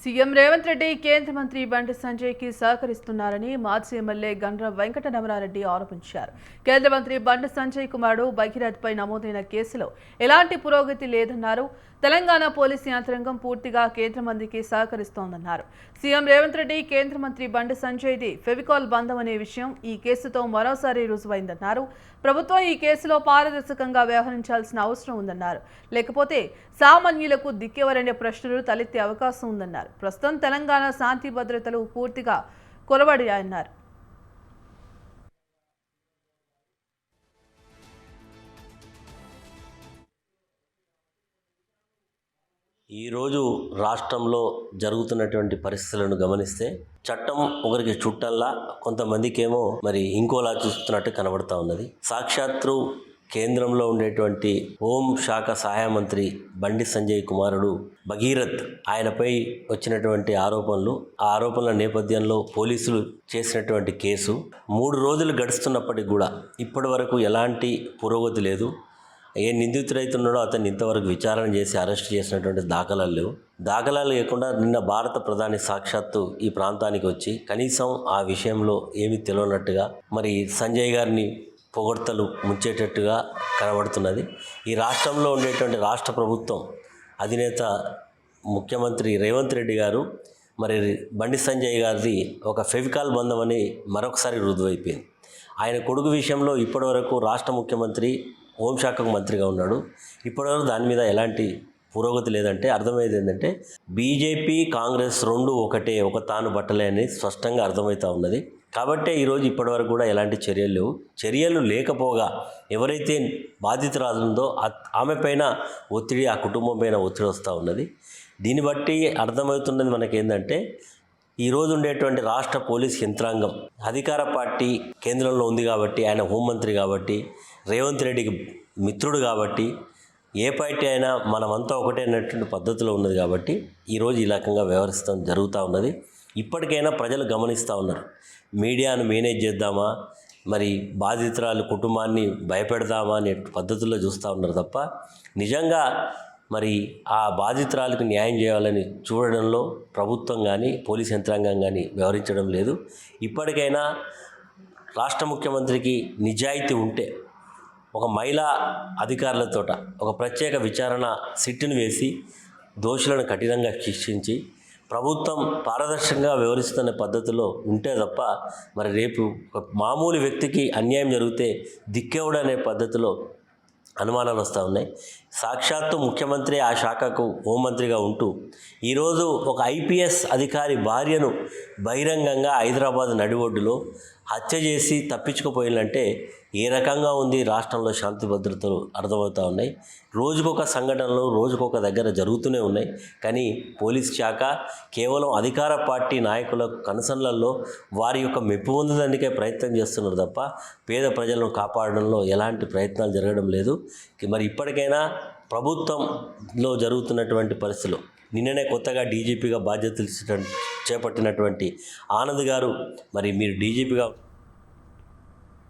CM Revanth Reddy కేంద్ర మంత్రి బండి సంజయ్కి సహకరిస్తున్నారని మాజీ ఎమ్మెల్యే గండ్ర వెంకట రమణారెడ్డి ఆరోపించారు. కేంద్ర మంత్రి బండి సంజయ్ కుమారుడు భగీరథ్పై నమోదైన కేసులో ఎలాంటి పురోగతి లేదన్నారు. తెలంగాణ పోలీసు యంత్రాంగం పూర్తిగా కేంద్ర మంత్రికి సహకరిస్తోందన్నారు. సీఎం రేవంత్ రెడ్డి కేంద్ర మంత్రి బండి సంజయ్ది ఫెవికాల్ బంధం అనే విషయం ఈ కేసుతో మరోసారి రుజువైందన్నారు. ప్రభుత్వం ఈ కేసులో పారదర్శకంగా వ్యవహరించాల్సిన అవసరం ఉందన్నారు. లేకపోతే సామాన్యులకు దిక్కెవరనే ప్రశ్నలు తలెత్తే అవకాశం ఉందన్నారు. ప్రస్తుతం తెలంగాణ శాంతి భద్రతలు పూర్తిగా కొరవడియాయన్నారు. ఈరోజు రాష్ట్రంలో జరుగుతున్నటువంటి పరిస్థితులను గమనిస్తే చట్టం ఒకరికి చుట్టల్లా కొంతమందికేమో మరి ఇంకోలా చూస్తున్నట్టు కనబడతా ఉన్నది. సాక్షాత్తు కేంద్రంలో ఉండేటువంటి హోం శాఖ సహాయ మంత్రి బండి సంజయ్ కుమారుడు భగీరథ్ ఆయనపై వచ్చినటువంటి ఆరోపణలు, ఆ ఆరోపణల నేపథ్యంలో పోలీసులు చేసినటువంటి కేసు 3 రోజులు గడుస్తున్నప్పటికీ కూడా ఇప్పటి వరకు ఎలాంటి పురోగతి లేదు. ఏ నిందితుడైతున్నాడో అతన్ని ఇంతవరకు విచారణ చేసి అరెస్ట్ చేసినటువంటి దాఖలాలు లేవు. దాఖలాలు లేకుండా నిన్న భారత ప్రధాని సాక్షాత్తు ఈ ప్రాంతానికి వచ్చి కనీసం ఆ విషయంలో ఏమీ తెలియనట్టుగా మరి సంజయ్ గారిని పొగడ్తలు ముంచేటట్టుగా కనబడుతున్నది. ఈ రాష్ట్రంలో ఉండేటువంటి రాష్ట్ర ప్రభుత్వం అధినేత ముఖ్యమంత్రి రేవంత్ రెడ్డి గారు మరి బండి సంజయ్ గారిది ఒక ఫెవికాల్ బంధం అని మరొకసారి రుజువైపోయింది. ఆయన కొడుకు విషయంలో ఇప్పటివరకు రాష్ట్ర ముఖ్యమంత్రి హోంశాఖకు మంత్రిగా ఉన్నాడు. ఇప్పటివరకు దాని మీద ఎలాంటి పురోగతి లేదంటే అర్థమయ్యేది ఏంటంటే బీజేపీ కాంగ్రెస్ రెండు ఒకటే, ఒక తాను బట్టలే అని స్పష్టంగా అర్థమవుతూ ఉన్నది. కాబట్టే ఈరోజు ఇప్పటివరకు కూడా ఎలాంటి చర్యలు లేవు. చర్యలు లేకపోగా ఎవరైతే బాధితురాలుందో ఆమె పైన ఒత్తిడి, ఆ కుటుంబం పైన ఒత్తిడి వస్తూ ఉన్నది. దీన్ని బట్టి అర్థమవుతున్నది మనకేంటంటే ఈరోజు ఉండేటువంటి రాష్ట్ర పోలీస్ యంత్రాంగం అధికార పార్టీ కేంద్రంలో ఉంది కాబట్టి, ఆయన హోంమంత్రి కాబట్టి, రేవంత్ రెడ్డికి మిత్రుడు కాబట్టి, ఏ పార్టీ అయినా మనమంతా ఒకటే అనేటువంటి పద్ధతిలో ఉన్నది కాబట్టి ఈరోజు ఈ రకంగా వ్యవహరిస్తాం జరుగుతూ ఉన్నది. ఇప్పటికైనా ప్రజలు గమనిస్తూ ఉన్నారు. మీడియాను మేనేజ్ చేద్దామా, మరి బాధితురాలు కుటుంబాన్ని భయపెడదామా అనే పద్ధతుల్లో చూస్తూ ఉన్నారు తప్ప నిజంగా మరి ఆ బాధితురాలకు న్యాయం చేయాలని చూడడంలో ప్రభుత్వం కానీ పోలీస్ యంత్రాంగం కానీ వ్యవహరించడం లేదు. ఇప్పటికైనా రాష్ట్ర ముఖ్యమంత్రికి నిజాయితీ ఉంటే ఒక మహిళా అధికారులతో ఒక ప్రత్యేక విచారణ సిట్టును వేసి దోషులను కఠినంగా శిక్షించి ప్రభుత్వం పారదర్శకంగా వ్యవహరిస్తున్న పద్ధతిలో ఉంటే తప్ప మరి రేపు ఒక మామూలు వ్యక్తికి అన్యాయం జరిగితే దిక్కెవడనే పద్ధతిలో అనుమానాలు వస్తూ ఉన్నాయి. సాక్షాత్తు ముఖ్యమంత్రి ఆ శాఖకు హోంమంత్రిగా ఉంటూ ఈరోజు ఒక ఐపీఎస్ అధికారి భార్యను బహిరంగంగా హైదరాబాద్ నడిఒడ్డులో హత్య చేసి తప్పించుకుపోయిందంటే ఏ రకంగా ఉంది రాష్ట్రంలో శాంతి భద్రతలు అర్థమవుతూ ఉన్నాయి. రోజుకొక సంఘటనలు రోజుకొక దగ్గర జరుగుతూనే ఉన్నాయి. కానీ పోలీస్ శాఖ కేవలం అధికార పార్టీ నాయకుల కనుసన్నల్లో వారి యొక్క మెప్పు పొందడానికే ప్రయత్నం చేస్తున్నారు తప్ప పేద ప్రజలను కాపాడడంలో ఎలాంటి ప్రయత్నాలు జరగడం లేదు. మరి ఇప్పటికైనా ప్రభుత్వంలో జరుగుతున్నటువంటి పరిస్థితులు నిన్ననే కొత్తగా డీజీపీగా బాధ్యతలు చేపట్టినటువంటి ఆనంద్ గారు మరి మీరు డీజీపీగా